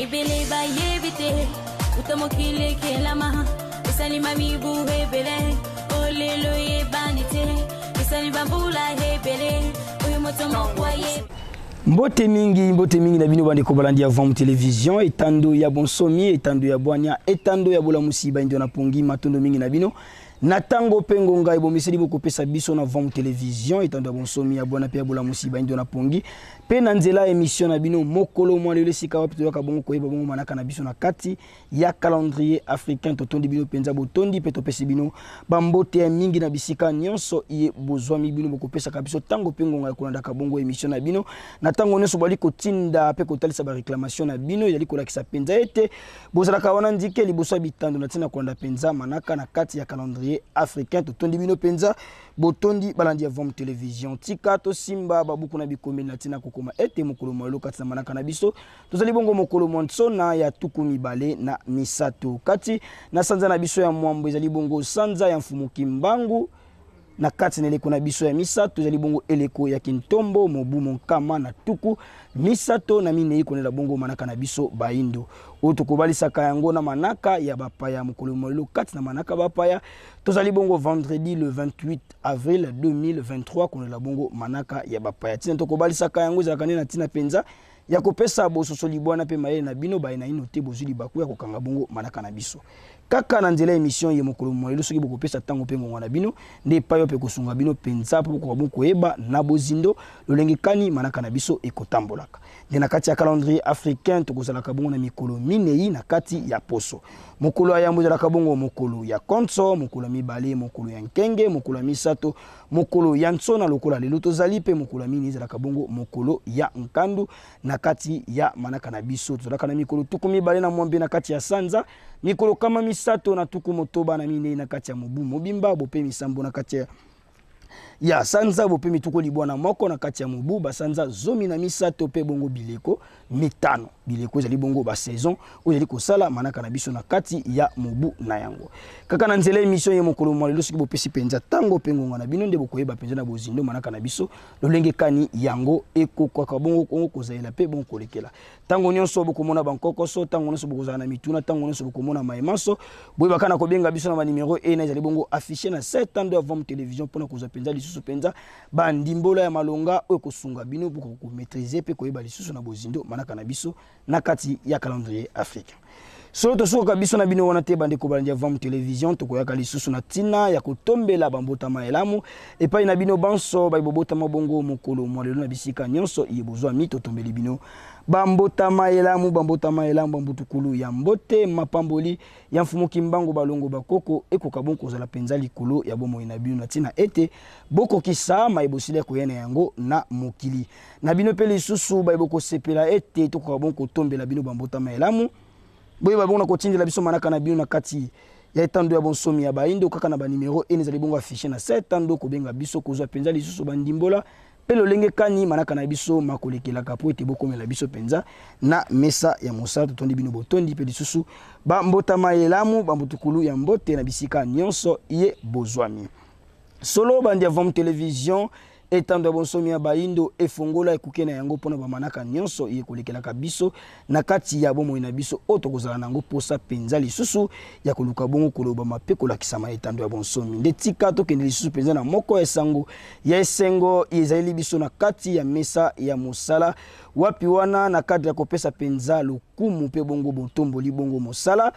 ebele ba yebite utamokile kelama esali mami bu hebele olelo yebanite esali bambula hebele oyo motomo kwaye Mbote mingi na bino bande ko balandi avant télévision etando ya bonsomi etando ya bwanya etando ya bola musiba ndio na pongi matondo mingi na bino natango pengo ngai bo miseli boko pesa biso na avant télévision etando ya bonsomi ya bwana pe bola musiba ndio na pongi pe na nzela émission na bino mokolo mwa lelo sika wapi to ka bongo ko yeba bongo manaka na biso na kati ya calendrier africain to tondi bino penza botondi pe to pesi bino bambote mingi na bisika nyonso ye bozwa mi bino boko pesa ka biso tango pengo ngai kolanda ka bongo émission na bino na tango nyonso bali ko tinda pe ko talisa ba réclamation na bino yali ko lakisa penza ete bozala ka wana ndike liboso bitando na tina kolanda penza manaka na kati ya calendrier africain to tondi bino penza botondi balandi avant télévision tika to simba babuku na bikomeli na tina kokoma ete mokolo mwelo kati na manaka na biso tozali bongo mokolo monsona ya tuku mibale na misato kati na sanza na biso ya mwambo ezali bongo sanza ya mfumuki mbangu na kati na eleko na biso ya misato tozali bongo eleko ya kintombo mobu monkama na tuku misato na minei konela bongo manaka na biso baindo oto kobalisaka yango na manaka ya bapaya mokolo mwelo kati na manaka bapaya tozali bongo vendredi le 28 avril 2023 konela bongo manaka ya bapaya tina to kobalisaka yango ezalaka na tina penza ya kopesa bososo libwana pe mayele na bino baina ino te bozuli baku ya kokanga bongo manaka na biso kaka na nzela émission ye mokolo mwelo soki boko pesa tango pe ngwa na bino nde payo pe kosunga bino penza po ko bonko eba na bozindo lolenge kani manaka na biso ekotambolaka nde na kati ya calendrier africain to kozala ka bongo na mikolo minei na kati ya poso mokolo ya mozala ka bongo mokolo ya konso mokolo mibale mokolo ya nkenge mokolo misato mokolo ya ntsona lokola lelo tozali pe mokolo minei ezala ka bongo mokolo ya nkandu na kati ya manaka na biso tozalaka na mikolo tuku mibale na mwambe na kati ya sanza mikolo kama misato na tuku motoba na minei na kati ya mobu mobimba bope misambo na kati ya sanza bope mituko libwana moko na kati ya mobu basanza zomi na misato pe bongo bileko mitano bileko ezali bongo ba saison ezali kosala manaka na biso na kati ya mobu na yango kaka na nzela émission ye mokolo mwalelo soki bopesi penza tango pengo na bino nde bokoyeba penza na bozindo manaka na biso lolenge kani yango ekokaka bongo kongo kozaela pe bongo kolekela tango nyonso bokomona bankokoso tango nyonso bokozala na mituna tango nyonso bokomona maemanso boyeba kana kobenga biso na ba numéro ena ezali bongo affiché na 7 ans de avant télévision pona koza penza lisusu penza ba ndimbola ya malonga oyo kosunga bino boko ko maîtriser pe koyeba lisusu na bozindo manaka na biso na kati ya calendrier africain solo to soka biso na bino wana te bande ko balandi avant télévision to koyaka lisusu na tina ya kotombela bambota maelamu epai na bino banso ba bobota mabongo mokolo mwalelo na bisika nyonso yebozwa mito tombeli bino bambota maelamu bambutukulu ya mbote mapamboli ya mfumuki mbango balongo bakoko ekoka bonko zala penza likolo ya bomo na bino na tina ete boko kisa maibosile ko yena yango na mokili na bino pe lisusu ba boko sepela ete to ko bonko tombela bino bambota maelamu boye ba bongo kotindela biso manaka na bino na kati ya etando ya bonsomi ya baindo kaka na ba numéro ezali bongo affiché na 7 ans ko benga biso kozwa penza lisusu bandimbola pelo lenge kani manaka na biso makolekela kapo ete bokomela biso penza na mesa ya mosato tondi bino botondi pe lisusu ba mbota maelamu bambutukulu ya mbote na bisika nyonso ye bozwami solo bandi avant télévision etando bonsomi ya baindo efongola ekukena yango pona ba manaka nyonso ye kolekela ka biso na kati ya bomo na biso oto kozala nango posa penza lisusu ya koluka bongo koloba mape kolakisama etando ya bonsomi nde tika to kende lisusu penza na moko esango ya esengo ezali biso na kati ya mesa ya mosala wapi wana na kadre ya kopesa penza lokumu pe bongo botomboli bongo mosala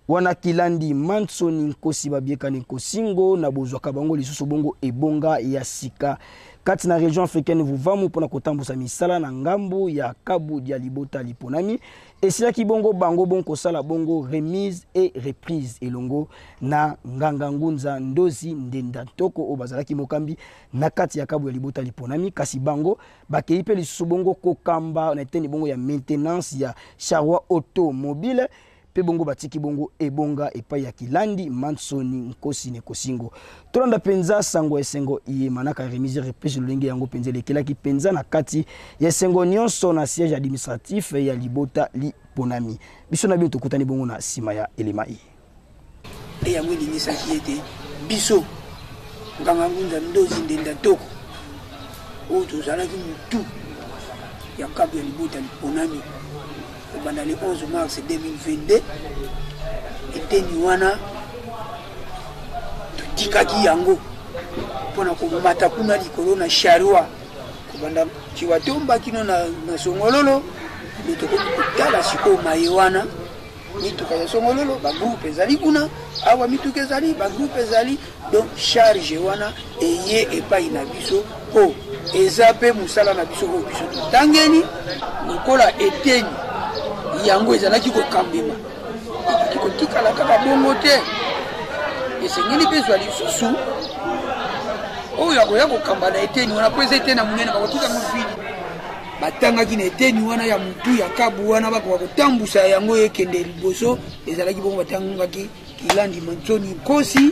wana kilandi mansoni nkosi babieka nkosingo na bozwaka bango lisusu bongo ebonga ya sika kati na région africaine vuvamu pona kotambusa misala na ngambu ya kabu ya libota liponami esilaki bongo bango bongo sala bongo remise et reprise elongo na nganga ngunza ndozi ndenda toko obazalaki mokambi na kati ya kabu ya libota liponami kasi bango bakeipe lisusu bongo kokamba na eteni bongo ya maintenance ya charroi automobile pe bongo batiki bongo ebonga epai ya kilandi mansoni nkosi ne kosingo tolanda penza sango esengo iye manaka remise reprise lolenge yango penza lekelaki penza na kati ya esengo nyonso na siège administratif ya libota liponami biso na bino tokutani bongo na sima ya elema i e yango linisaki ete biso nganga ngunza ndozi ndenda toko oyo tozalaki mutu ya kabu ya libota liponami kobanda le 11 mars 2022 eteni wana totikaki yango mpona komata kuna likolo na charwa kobanda ciwatomba kino na songololo nde tokoki kotala sikoyo maye wana mituka ya songololo bagroupe ezali kuna awa mituka ezali bagroupe ezali donc charge wana eye epai na biso po eza mpe mosala na biso oyo biso totangeni lokola eteni yango ezalaki kokambema ekoki kotikala kaka bongo te esengeli mpe zwa lisusu oyo akoya kokamba na eteni wana po eza eteni na monene bakotikango vidi batangaki na eteni wana ya mutu ya kabu wana bakoka kotambusa yango ekende liboso ezalaki bongo batangaki Kilandi Mantsoni Nkosi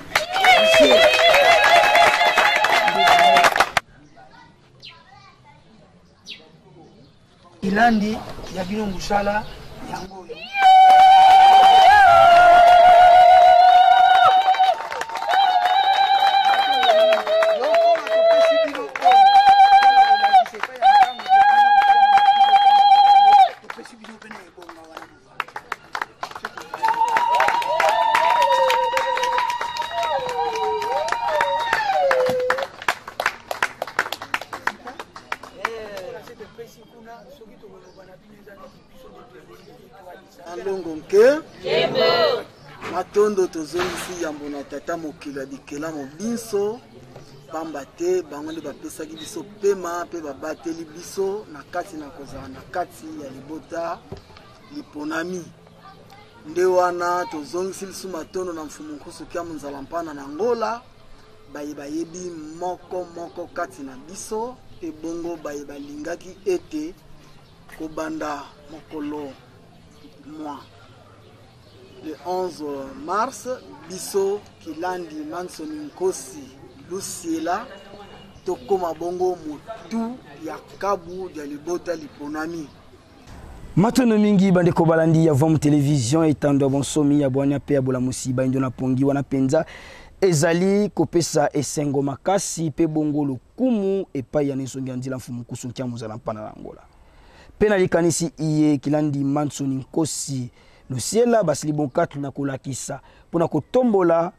Kilandi ya bino musala yango matondo tozongisi yambo na tata mokila dikela mobinso pamba te bango nde bapesaki biso pema mpe babateli biso na kati na kozala na kati ya libota liponami nde wana tozongisi biso matondo na mfumu nkusu kia monzala mpana na ngola bayebi moko kati na biso mpe bongo balingaki ete kobanda mokolo moi le 11 mars biso Kilandi Mantsoni Nkosi Lusiela tokoma bongo mutu ya kabu ya libota liponami matono mingi bandeko balandi ya Vom Television etando bonsomi ya bwanya pe ya bola musiba ndo na pongi wana penza ezali kopesa esengo makasi pe bongo lokumu epai ya nesongi andila mfumu kusunkia muzala mpana na Angola pena likanisi iye Kilandi Mantsoni Nkosi Lusiela basili bonkatu na kolakisa pona kotombola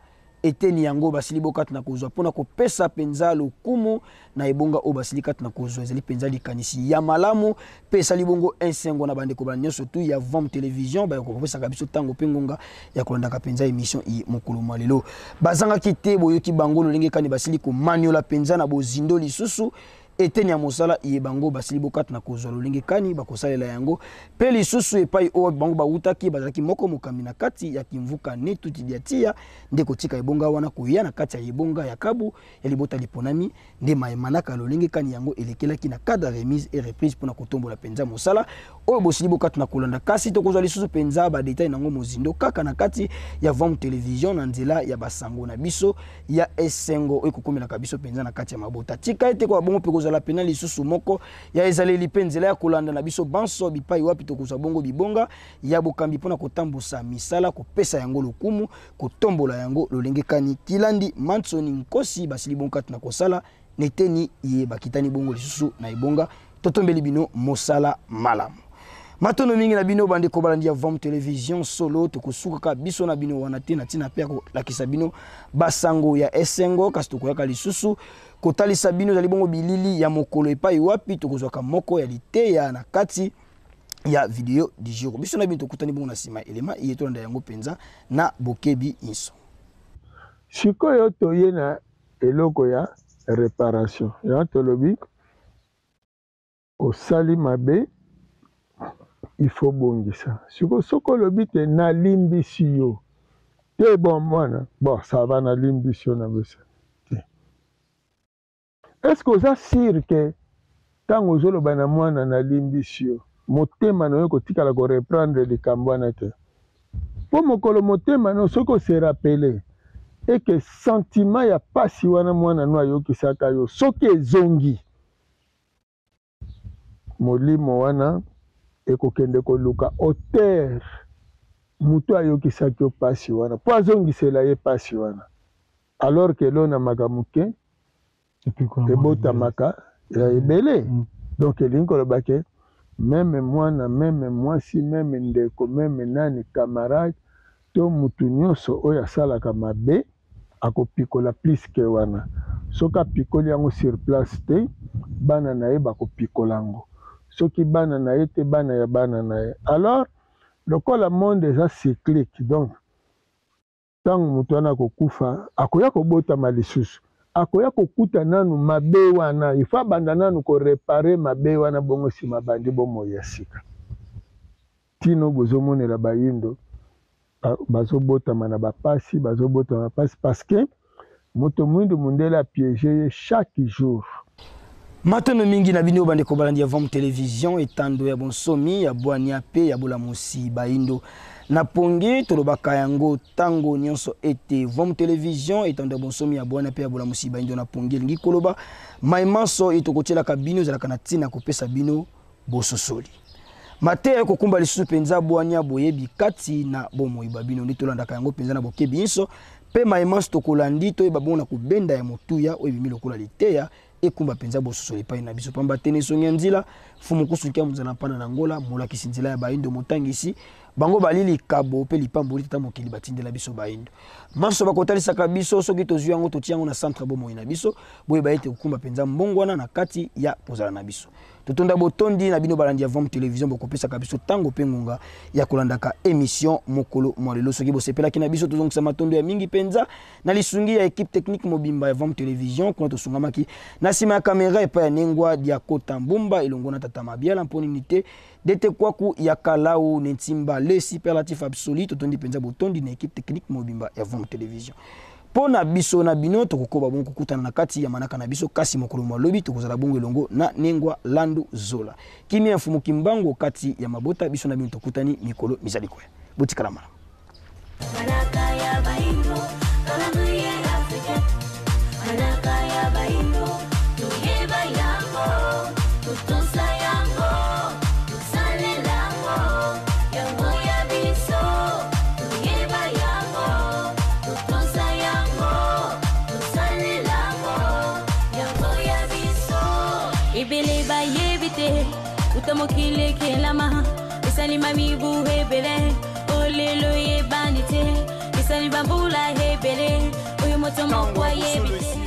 eteni yango basili bokatu na kozwa pona kopesa penza lokumu na ebonga o basili katu na kozwa ezali penza likanisi ya malamu pesa libongo ensengo na bandeko ba nyonso tu ya Vom Television ba kopesa kabiso tango pengonga ya kolanda penza emission i mokolo malelo bazanga kite boyoki bango lolenge kani basili ko maniola penza na bozindo lisusu eteni ya mosala yebango basili bokatu na kozwa lolenge kani bakosalela yango pe lisusu epai o bango bautaki bazalaki moko mokambi na kati ya kimvuka netu tidiatia nde kotika ebonga wana koya na kati ya ebonga ya kabu ya libota liponami nde maemanaka lolenge kani yango elekelaki na kada remise et reprise pona kotombola penza mosala o bosili bokatu na kolanda kasi to kozwa lisusu penza ba detail nango mozindo kaka na kati ya Vom Television na nzela ya basango na biso ya esengo ekokomela kabiso penza na kati ya mabota tika ete ko bongo pe la penali lisusu moko ya ezaleli penzela ya kolanda na biso banso bipai wapi tokozwa bongo bibonga ya bokambi pona kotambusa misala kopesa yango lokumu kotombola yango lolenge kani Kilandi Mantsoni Nkosi basili bonkatu na kosala neteni ye bakitani bongo lisusu na ibonga totombeli bino mosala malamu matono mingi na bino bandeko balandi ya Vom Television solo tokosuka biso na bino wana te na tina pe lakisa bino basango ya esengo kasi tokoyaka lisusu kotalisa bino zali bongo bilili ya mokolo epai wapi tokozwaka moko ya liteya na kati ya video du jour biso na bino tokutani bongo na sima elema iyetolanda yango penza na bokebi inso sikoyo toye na eloko ya réparation ya tolobi osali mabe il faut bongisa soko lobi te na limbisi yo te bon mwana bon ça va na limbisi yo na besa est-ce que oza sire ke tango ozoloba na mwana na limbisi yo motema na yo kotikala koreprendre likambo wana te po mokolo motema na soki ose rappele eke sentiment ya pasi wana mwana no ayokisaka yo soki ezongi molimo wana ekokende koluka auteur mutu ayokisaki yo pasi wana po azongisela ye pasi wana alors ke lo na magamuke ebotamaka ya ebele donc elingi koloba ke meme mwana meme mwasi meme ndeko meme nani camarade to mutu nyonso oyo asalaka mabe akopikola plus ke wana soki apikoli yango sur place te bana na ye bakopikola yango soki bana na ye te bana ya bana na ye. Alors lokola monde eza cyclique, donc ntango moto wana akokufa akoya kobotama lisusu akoya kokuta nanu mabe wana ifa banda nanu korepare mabe wana bongo nsima bandi bomoi ya sika tino bozomonela bayindo bazobotama na bapasi bazobotama na bapasi parce que moto mwindu mundele apiége ye chaque jour. Matono mingi na bino bande ko balandi ya Vom Télévision etando ya bonsomi ya bwania pe ya bola musi baindo na pongi tolobaka yango tango nyonso ete Vom Télévision etando ya bonsomi ya bwania pe ya bola musi baindo na pongi lingi koloba maimanso etokotela ka bino zalaka na tina kopesa bino bososoli mate ko kumba lisusu penza bwania boyebi kati na bomo ibabino nditolanda ka yango penza na bokebi inso pe maimanso tokolandi to ebabona ko benda ya motuya oyebimi lokola liteya ekumba penza bososo epai na biso pamba tene songi nzila fumu kusukia muzana pana na ngola mola kisinzila ya baindo motangisi bango balili kabo pe lipambo lita mokili batindela biso baindo maso bakotalisa ka biso soki tozwi yango totiango na centre bomo ina biso boye baite kukumba penza mbongwana na kati ya kozala na biso totonda botondi na bino balandi ya Vom Télévision bokopesa ka biso tango pengunga ya kolandaka émission mokolo mwalelo soki bosepela kina biso tozongisa matondo ya mingi penza na lisungi ya équipe technique mobimba ya Vom Télévision kuna tosungamaki na sima ya kamera epa ya nengwa dia kota mbumba elongona tata mabiala mponi nite dete kwaku ya kalau nentimba le superlatif absolu totondi penza botondi na équipe technique mobimba ya Vom Télévision pona biso na bino tokokoba bongo kukutana na kati ya manaka na biso kasi mokolo malobi tokozala bongo elongo na nengwa landu zola kimia mfumu kimbango kati ya mabota biso na bino tokutani mikolo mizali kwa butikala mala manaka ya baindo kalandu ya Afrika manaka ya baindo tuyeba yango tutosa yango tusale lango yango ya biso tuyeba yango tutosa yango tusale lango yango ya biso ibele bayebite utamokile kelama isalima mibu hebele olelo ye bandite isali bambula hebele uyu moto mokwa yebite